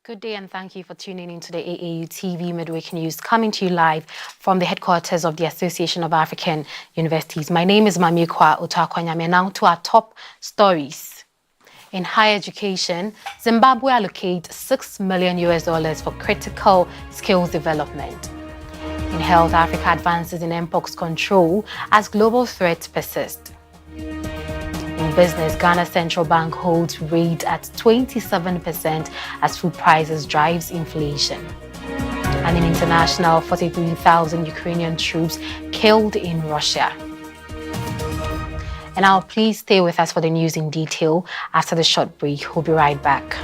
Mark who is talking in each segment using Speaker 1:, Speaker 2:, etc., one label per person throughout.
Speaker 1: Good day and thank you for tuning in to the AAU TV Mid-Week News, coming to you live from the headquarters of the Association of African Universities. My name is Maame Ekua, Otuakoa, Nyame. Now to our top stories. In higher education, Zimbabwe allocates $6 million for critical skills development. In health, Africa advances in mpox control as global threats persist. In business, Ghana Central Bank holds rate at 27% as food prices drives inflation. And in international, 43,000 Ukrainian troops killed in Russia. And now please stay with us for the news in detail. After the short break, we'll be right back.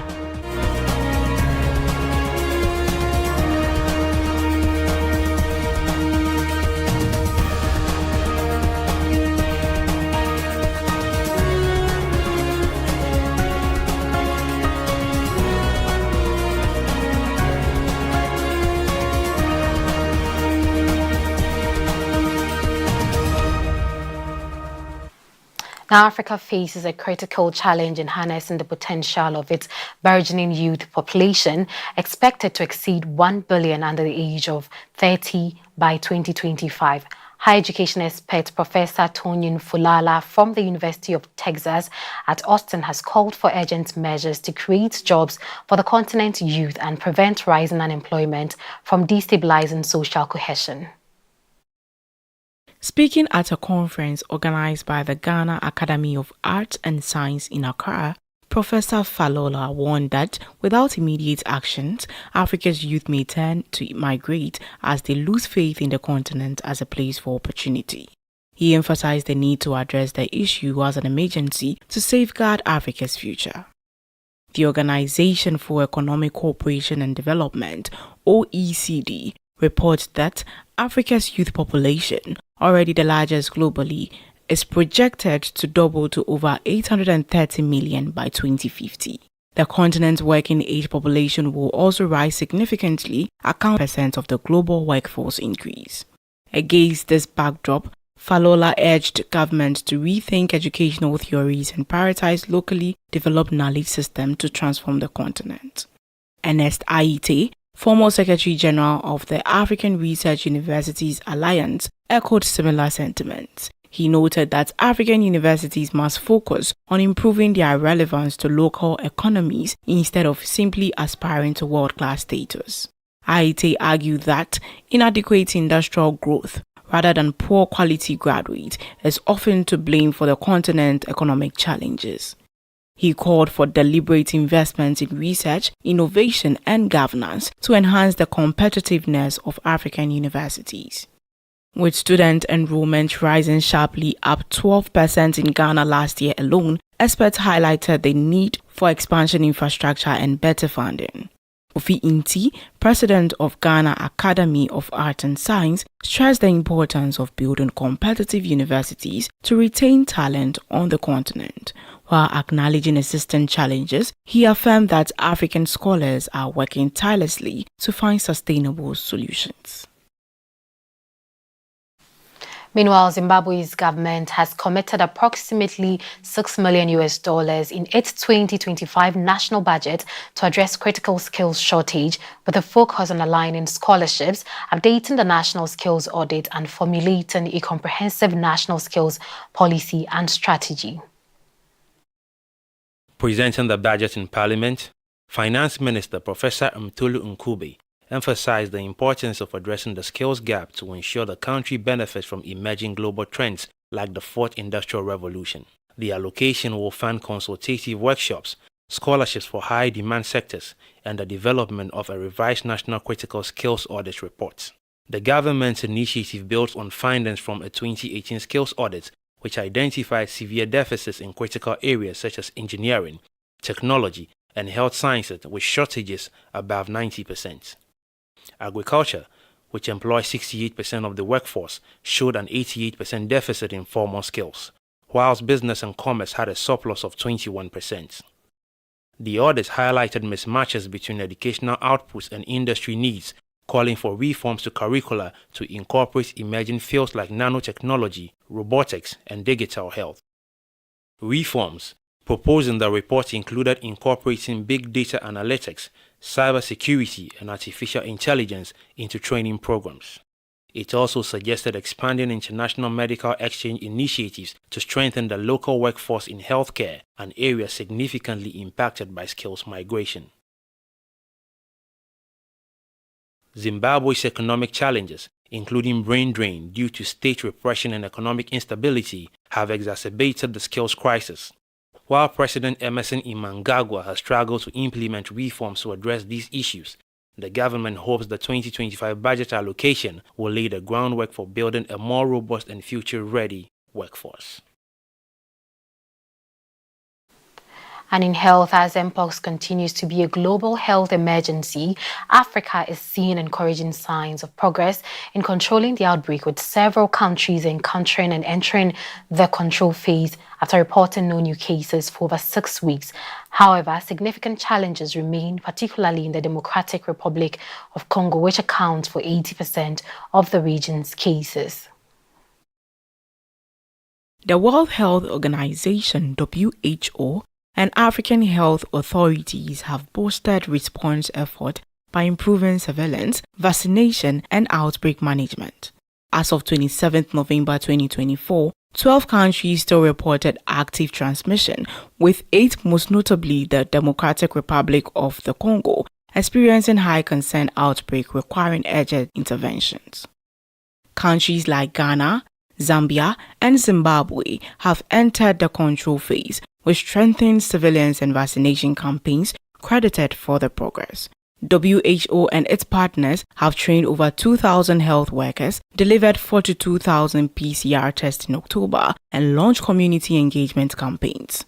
Speaker 1: Now, Africa faces a critical challenge in harnessing the potential of its burgeoning youth population, expected to exceed 1 billion under the age of 30 by 2025. Higher education expert Professor Tonyin Fulala from the University of Texas at Austin has called for urgent measures to create jobs for the continent's youth and prevent rising unemployment from destabilizing social cohesion.
Speaker 2: Speaking at a conference organized by the Ghana Academy of Arts and Science in Accra, Professor Falola warned that without immediate actions, Africa's youth may turn to migrate as they lose faith in the continent as a place for opportunity. He emphasized the need to address the issue as an emergency to safeguard Africa's future. The Organization for Economic Cooperation and Development, OECD, reports that Africa's youth population, already the largest globally, is projected to double to over 830 million by 2050. The continent's working age population will also rise significantly, accounting for 10% of the global workforce increase. Against this backdrop, Falola urged governments to rethink educational theories and prioritize locally developed knowledge systems to transform the continent. Ernest Aite, former Secretary General of the African Research Universities Alliance, echoed similar sentiments. He noted that African universities must focus on improving their relevance to local economies instead of simply aspiring to world-class status. Aite argued that inadequate industrial growth, rather than poor quality graduates, is often to blame for the continent's economic challenges. He called for deliberate investments in research, innovation, and governance to enhance the competitiveness of African universities. With student enrollment rising sharply, up 12% in Ghana last year alone, experts highlighted the need for expansion infrastructure and better funding. Kofi Inti, president of Ghana Academy of Art and Science, stressed the importance of building competitive universities to retain talent on the continent. While acknowledging existing challenges, he affirmed that African scholars are working tirelessly to find sustainable solutions.
Speaker 1: Meanwhile, Zimbabwe's government has committed approximately $6 million in its 2025 national budget to address critical skills shortage, with a focus on aligning scholarships, updating the national skills audit, and formulating a comprehensive national skills policy and strategy.
Speaker 3: Presenting the budget in Parliament, Finance Minister Professor Mthulu Ncube emphasized the importance of addressing the skills gap to ensure the country benefits from emerging global trends like the Fourth Industrial Revolution. The allocation will fund consultative workshops, scholarships for high-demand sectors, and the development of a revised National Critical Skills Audit report. The government's initiative builds on findings from a 2018 skills audit, which identified severe deficits in critical areas such as engineering, technology, and health sciences, with shortages above 90%. Agriculture, which employs 68% of the workforce, showed an 88% deficit in formal skills, whilst business and commerce had a surplus of 21%. The audit highlighted mismatches between educational outputs and industry needs, calling for reforms to curricula to incorporate emerging fields like nanotechnology, robotics, and digital health. Reforms proposed in the report included incorporating big data analytics, cybersecurity, and artificial intelligence into training programs. It also suggested expanding international medical exchange initiatives to strengthen the local workforce in healthcare, an area significantly impacted by skills migration. Zimbabwe's economic challenges, including brain drain due to state repression and economic instability, have exacerbated the skills crisis. While President Emerson Mnangagwa has struggled to implement reforms to address these issues, the government hopes the 2025 budget allocation will lay the groundwork for building a more robust and future-ready workforce.
Speaker 1: And in health, as Mpox continues to be a global health emergency, Africa is seeing encouraging signs of progress in controlling the outbreak, with several countries encountering and entering the control phase after reporting no new cases for over 6 weeks. However, significant challenges remain, particularly in the Democratic Republic of Congo, which accounts for 80% of the region's cases.
Speaker 2: The World Health Organization, WHO, and African health authorities have boosted response effort by improving surveillance, vaccination, and outbreak management. As of 27 November 2024, 12 countries still reported active transmission, with 8, most notably the Democratic Republic of the Congo, experiencing high concern outbreak requiring urgent interventions. Countries like Ghana, Zambia, and Zimbabwe have entered the control phase, with strengthened surveillance and vaccination campaigns credited for the progress. WHO and its partners have trained over 2,000 health workers, delivered 42,000 PCR tests in October, and launched community engagement campaigns.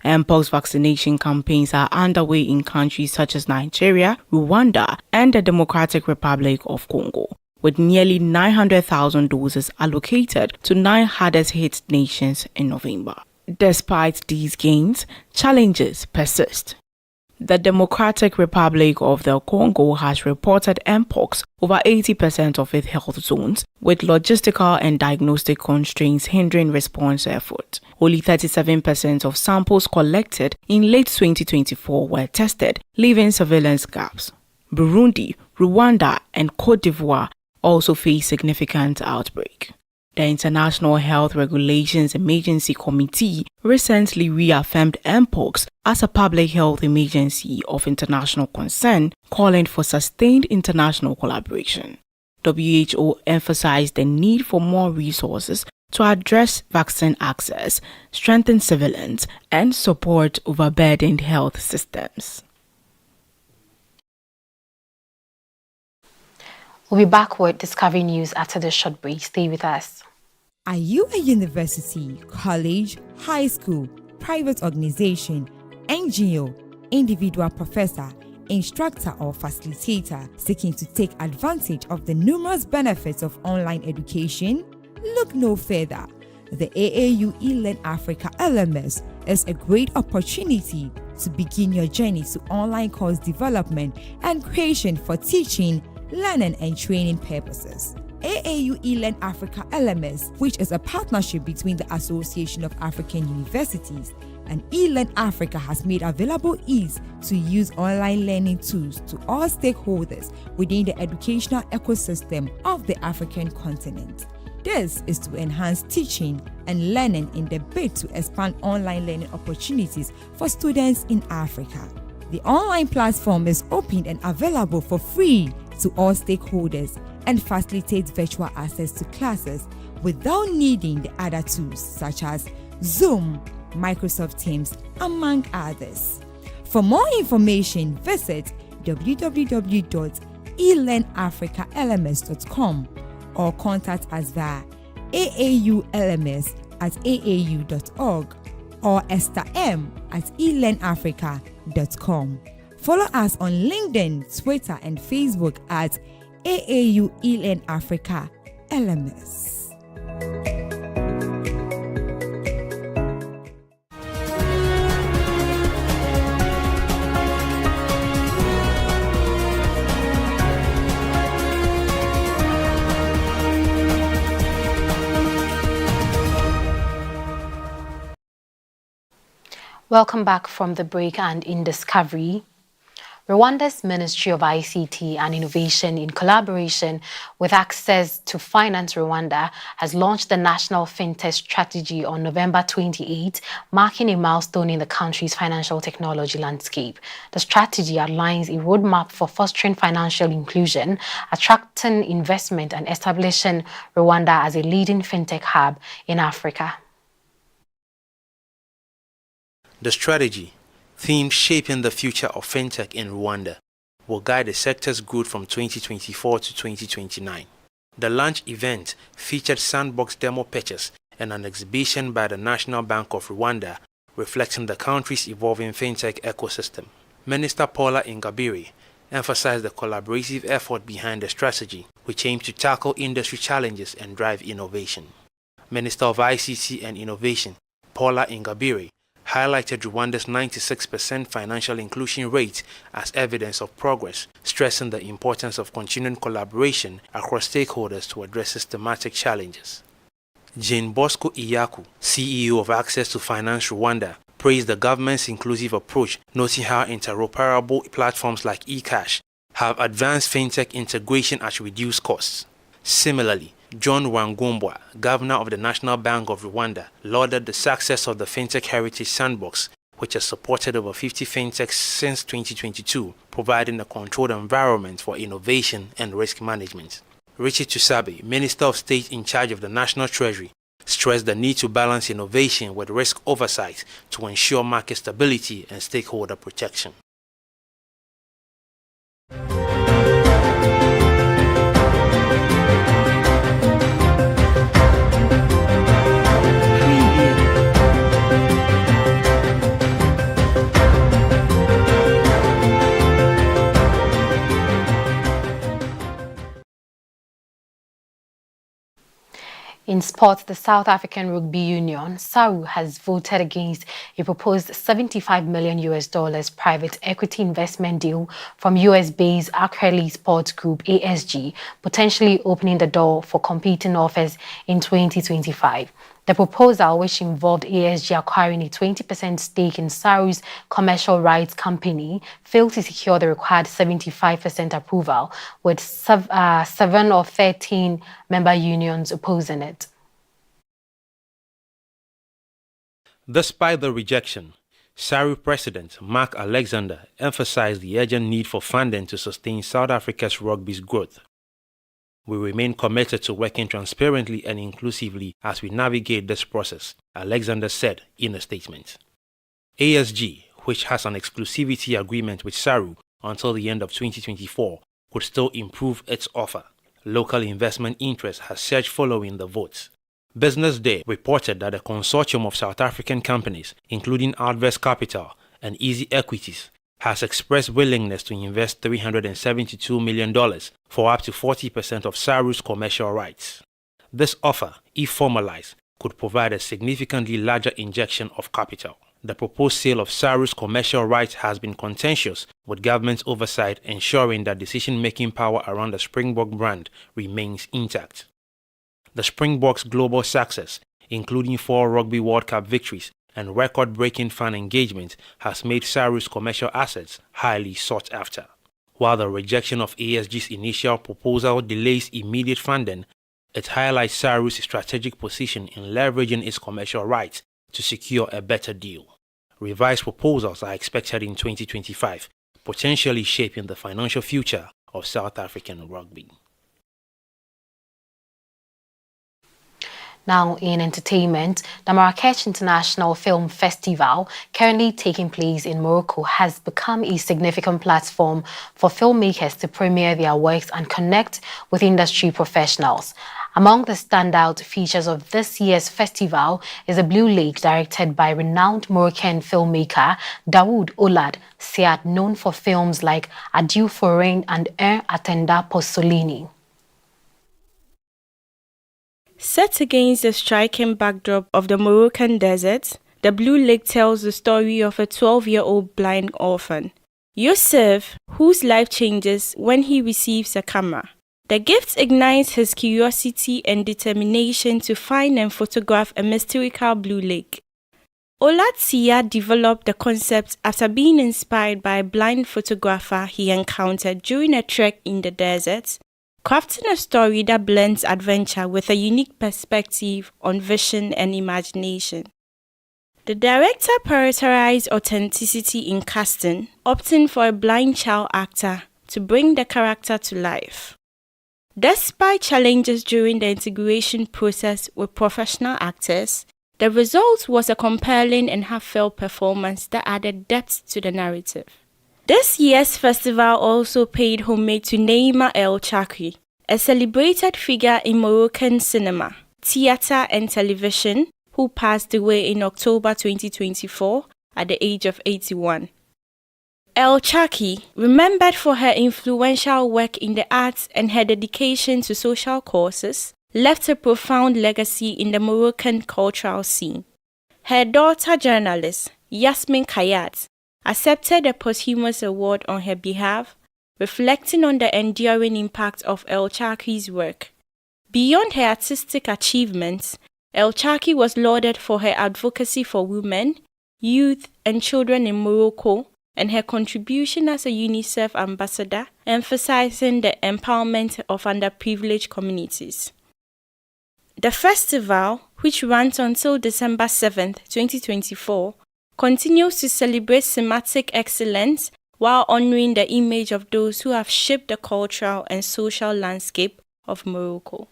Speaker 2: Mpox vaccination campaigns are underway in countries such as Nigeria, Rwanda, and the Democratic Republic of Congo, with nearly 900,000 doses allocated to 9 hardest hit nations in November. Despite these gains, challenges persist. The Democratic Republic of the Congo has reported Mpox over 80% of its health zones, with logistical and diagnostic constraints hindering response effort. Only 37% of samples collected in late 2024 were tested, leaving surveillance gaps. Burundi, Rwanda, and Côte d'Ivoire also face significant outbreak. The International Health Regulations Emergency Committee recently reaffirmed Mpox as a public health emergency of international concern, calling for sustained international collaboration. WHO emphasized the need for more resources to address vaccine access, strengthen surveillance, and support overburdened health systems.
Speaker 1: We'll be back with Discovery News after this short break. Stay with us.
Speaker 4: Are you a university, college, high school, private organization, NGO, individual professor, instructor or facilitator seeking to take advantage of the numerous benefits of online education? Look no further. The AAU eLearn Africa LMS is a great opportunity to begin your journey to online course development and creation for teaching, learning and training purposes. AAU eLearn Africa LMS, which is a partnership between the Association of African Universities and eLearn Africa, has made available ease to use online learning tools to all stakeholders within the educational ecosystem of the African continent. This is to enhance teaching and learning in the bid to expand online learning opportunities for students in Africa. The online platform is open and available for free to all stakeholders and facilitates virtual access to classes without needing the other tools such as Zoom, Microsoft Teams, among others. For more information, visit www.elearnafricalms.com or contact us via aauLMS@aau.org or estherm@elearnafrica.com. Follow us on LinkedIn, Twitter, and Facebook at AAU eLearn Africa LMS.
Speaker 1: Welcome back from the break. And in Discovery, Rwanda's Ministry of ICT and Innovation, in collaboration with Access to Finance Rwanda, has launched the National FinTech Strategy on November 28, marking a milestone in the country's financial technology landscape. The strategy outlines a roadmap for fostering financial inclusion, attracting investment, and establishing Rwanda as a leading FinTech hub in Africa.
Speaker 3: The strategy, themed Shaping the Future of FinTech in Rwanda, will guide the sector's growth from 2024 to 2029. The launch event featured sandbox demo pitches and an exhibition by the National Bank of Rwanda reflecting the country's evolving FinTech ecosystem. Minister Paula Ingabire emphasized the collaborative effort behind the strategy, which aims to tackle industry challenges and drive innovation. Minister of ICT and Innovation, Paula Ingabire, highlighted Rwanda's 96% financial inclusion rate as evidence of progress, stressing the importance of continuing collaboration across stakeholders to address systematic challenges. Jane Bosco Iyaku, CEO of Access to Finance Rwanda, praised the government's inclusive approach, noting how interoperable platforms like eCash have advanced fintech integration at reduced costs. Similarly, John Wangombwa, governor of the National Bank of Rwanda, lauded the success of the FinTech Heritage Sandbox, which has supported over 50 fintechs since 2022, providing a controlled environment for innovation and risk management. Richard Tusabe, Minister of State in charge of the National Treasury, stressed the need to balance innovation with risk oversight to ensure market stability and stakeholder protection.
Speaker 1: In sports, the South African Rugby Union, SARU, has voted against a proposed $75 million private equity investment deal from US-based Akreli Sports Group, ASG, potentially opening the door for competing offers in 2025. The proposal, which involved ASG acquiring a 20% stake in SARU's commercial rights company, failed to secure the required 75% approval, with 7 of 13 member unions opposing it.
Speaker 3: Despite the rejection, SARU President Mark Alexander emphasized the urgent need for funding to sustain South Africa's rugby's growth. We remain committed to working transparently and inclusively as we navigate this process, Alexander said in a statement. ASG, which has an exclusivity agreement with SARU until the end of 2024, could still improve its offer. Local investment interest has surged following the votes. Business Day reported that a consortium of South African companies, including Adverse Capital and Easy Equities, has expressed willingness to invest $372 million for up to 40% of SARU's commercial rights. This offer, if formalized, could provide a significantly larger injection of capital. The proposed sale of SARU's commercial rights has been contentious, with government oversight ensuring that decision-making power around the Springbok brand remains intact. The Springboks' global success, including 4 Rugby World Cup victories and record-breaking fan engagement, has made SARU's commercial assets highly sought after. While the rejection of ASG's initial proposal delays immediate funding, it highlights SARU's strategic position in leveraging its commercial rights to secure a better deal. Revised proposals are expected in 2025, potentially shaping the financial future of South African rugby.
Speaker 1: Now in entertainment, the Marrakech International Film Festival, currently taking place in Morocco, has become a significant platform for filmmakers to premiere their works and connect with industry professionals. Among the standout features of this year's festival is a Blue Lake directed by renowned Moroccan filmmaker Daoud Oulad Siad, known for films like Adieu Forain and Un Attenda Possolini.
Speaker 5: Set against the striking backdrop of the Moroccan desert, the Blue Lake tells the story of a 12-year-old blind orphan, Youssef, whose life changes when he receives a camera. The gift ignites his curiosity and determination to find and photograph a mystical blue lake. Olatia developed the concept after being inspired by a blind photographer he encountered during a trek in the desert, crafting a story that blends adventure with a unique perspective on vision and imagination. The director prioritized authenticity in casting, opting for a blind child actor to bring the character to life. Despite challenges during the integration process with professional actors, the result was a compelling and heartfelt performance that added depth to the narrative. This year's festival also paid homage to Nyame El Chakri, a celebrated figure in Moroccan cinema, theatre and television who passed away in October 2024 at the age of 81. El Chakri, remembered for her influential work in the arts and her dedication to social causes, left a profound legacy in the Moroccan cultural scene. Her daughter journalist, Yasmin Kayat, accepted a posthumous award on her behalf, reflecting on the enduring impact of El Chakri's work. Beyond her artistic achievements, El Chakri was lauded for her advocacy for women, youth, and children in Morocco, and her contribution as a UNICEF ambassador, emphasizing the empowerment of underprivileged communities. The festival, which runs until December 7, 2024, continues to celebrate thematic excellence while honoring the image of those who have shaped the cultural and social landscape of Morocco.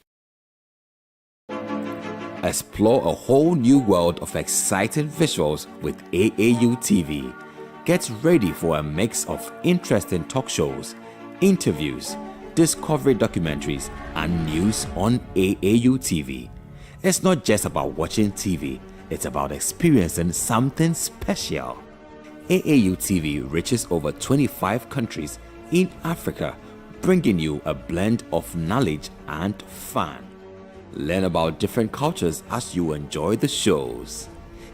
Speaker 6: Explore a whole new world of exciting visuals with AAU TV. Get ready for a mix of interesting talk shows, interviews, discovery documentaries, and news on AAU TV. It's not just about watching TV, it's about experiencing something special. AAU TV reaches over 25 countries in Africa, bringing you a blend of knowledge and fun. Learn about different cultures as you enjoy the shows.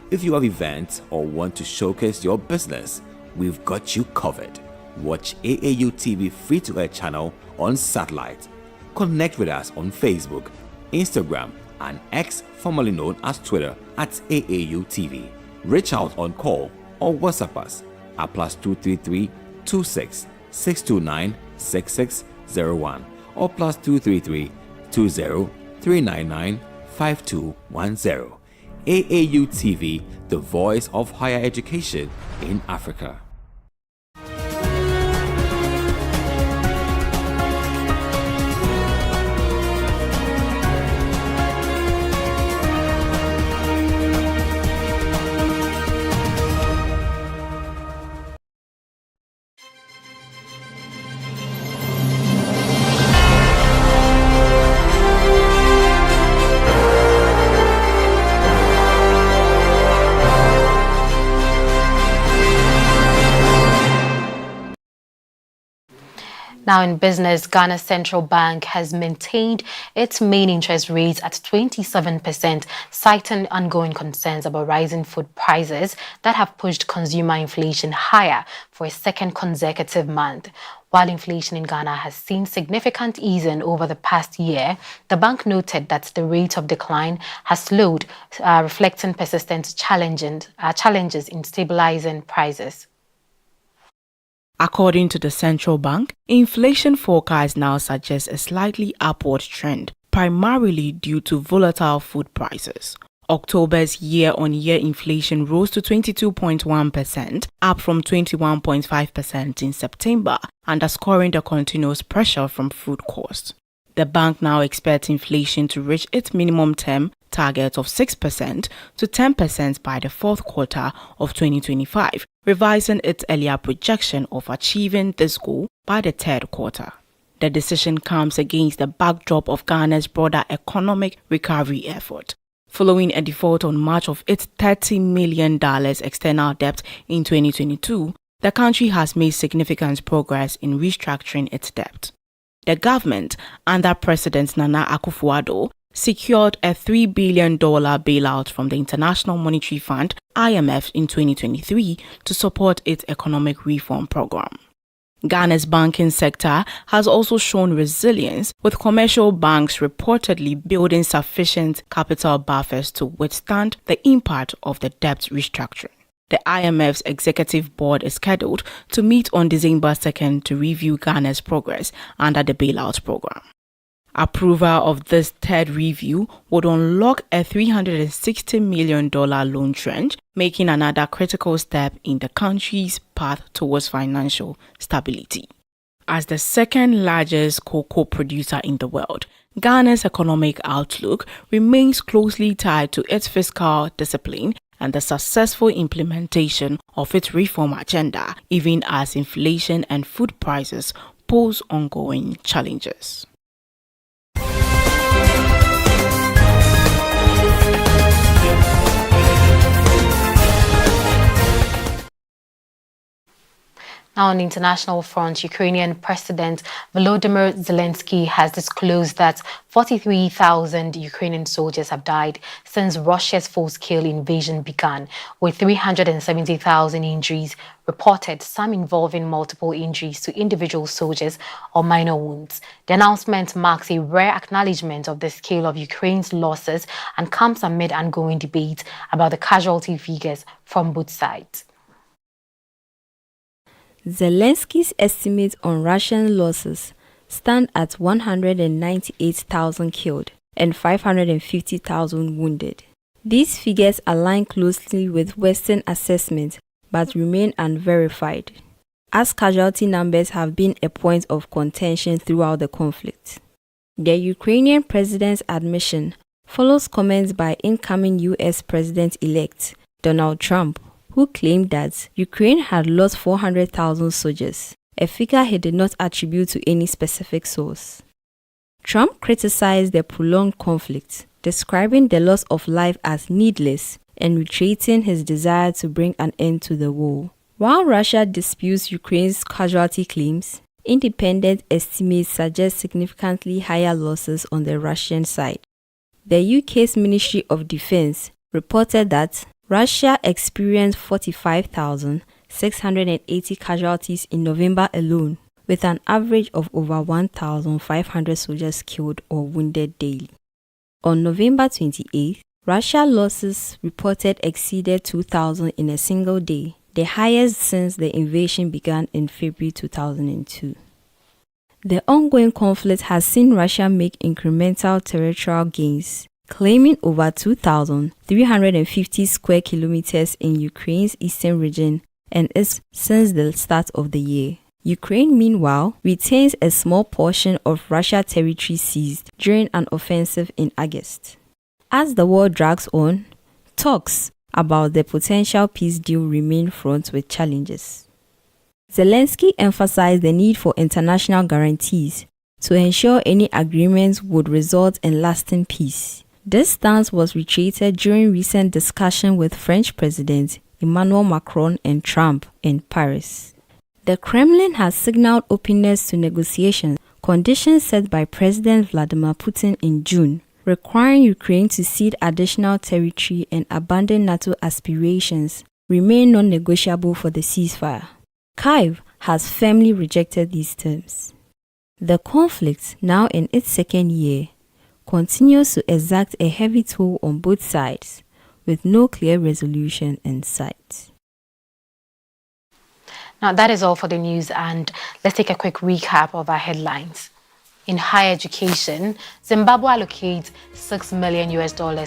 Speaker 6: If you have events or want to showcase your business, we've got you covered. Watch AAU TV free-to-air channel on satellite. Connect with us on Facebook, Instagram, and X, formerly known as Twitter, at AAU TV. Reach out on call or WhatsApp us at +233 26 629 6601 or +233 20 399 5210. AAU TV, the voice of higher education in Africa.
Speaker 1: Now in business, Ghana's central bank has maintained its main interest rates at 27%, citing ongoing concerns about rising food prices that have pushed consumer inflation higher for a second consecutive month. While inflation in Ghana has seen significant easing over the past year, the bank noted that the rate of decline has slowed, reflecting persistent challenges in stabilizing prices.
Speaker 2: According to the central bank, inflation forecasts now suggest a slightly upward trend, primarily due to volatile food prices. October's year-on-year inflation rose to 22.1%, up from 21.5% in September, underscoring the continuous pressure from food costs. The bank now expects inflation to reach its minimum term target of 6% to 10% by the fourth quarter of 2025, revising its earlier projection of achieving this goal by the third quarter. The decision comes against the backdrop of Ghana's broader economic recovery effort. Following a default on March of its $30 million external debt in 2022, the country has made significant progress in restructuring its debt. The government, under President Nana Akufo-Addo, secured a $3 billion bailout from the International Monetary Fund (IMF) in 2023 to support its economic reform program. Ghana's banking sector has also shown resilience, with commercial banks reportedly building sufficient capital buffers to withstand the impact of the debt restructuring. The IMF's executive board is scheduled to meet on December 2nd to review Ghana's progress under the bailout program. Approval of this third review would unlock a $360 million loan tranche, making another critical step in the country's path towards financial stability. As the second largest cocoa producer in the world, Ghana's economic outlook remains closely tied to its fiscal discipline and the successful implementation of its reform agenda, even as inflation and food prices pose ongoing challenges.
Speaker 1: Now, on the international front, Ukrainian President Volodymyr Zelensky has disclosed that 43,000 Ukrainian soldiers have died since Russia's full-scale invasion began, with 370,000 injuries reported, some involving multiple injuries to individual soldiers or minor wounds. The announcement marks a rare acknowledgement of the scale of Ukraine's losses and comes amid ongoing debate about the casualty figures from both sides.
Speaker 7: Zelensky's estimates on Russian losses stand at 198,000 killed and 550,000 wounded. These figures align closely with Western assessments but remain unverified, as casualty numbers have been a point of contention throughout the conflict. The Ukrainian president's admission follows comments by incoming U.S. President-elect Donald Trump, who claimed that Ukraine had lost 400,000 soldiers, a figure he did not attribute to any specific source. Trump criticized the prolonged conflict, describing the loss of life as needless and reiterating his desire to bring an end to the war. While Russia disputes Ukraine's casualty claims, independent estimates suggest significantly higher losses on the Russian side. The UK's Ministry of Defense reported that Russia experienced 45,680 casualties in November alone, with an average of over 1,500 soldiers killed or wounded daily. On November 28th, Russia losses reported exceeded 2,000 in a single day, the highest since the invasion began in February 2002. The ongoing conflict has seen Russia make incremental territorial gains, claiming over 2,350 square kilometers in Ukraine's eastern region and is since the start of the year. Ukraine, meanwhile, retains a small portion of Russia's territory seized during an offensive in August. As the war drags on, talks about the potential peace deal remain fraught with challenges. Zelensky emphasized the need for international guarantees to ensure any agreements would result in lasting peace. This stance was reiterated during recent discussion with French President Emmanuel Macron and Trump in Paris. The Kremlin has signaled openness to negotiations, conditions set by President Vladimir Putin in June, requiring Ukraine to cede additional territory and abandon NATO aspirations, remain non-negotiable for the ceasefire. Kyiv has firmly rejected these terms. The conflict, now in its second year, continues to exact a heavy toll on both sides, with no clear resolution in sight.
Speaker 1: Now, that is all for the news, and let's take a quick recap of our headlines. In higher education, Zimbabwe allocates $6 million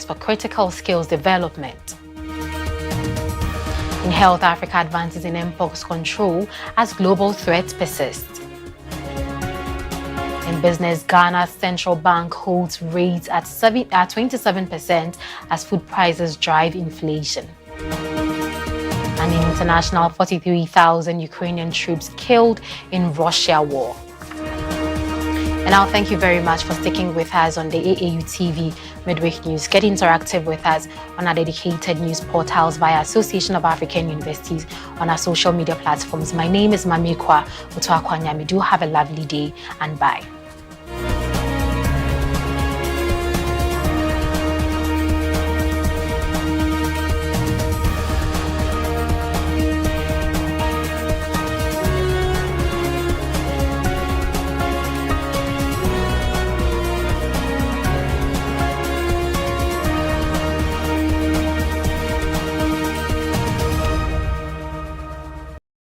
Speaker 1: for critical skills development. In health, Africa advances in mpox control as global threats persist. In business, Ghana's central bank holds rates at 27% as food prices drive inflation. And in international, 43,000 Ukrainian troops killed in Russia war. And now, thank you very much for sticking with us on the AAU TV Mid-Week News. Get interactive with us on our dedicated news portals via Association of African Universities on our social media platforms. My name is Maame, Ekua, Otuakoa, Nyame. Do have a lovely day and bye.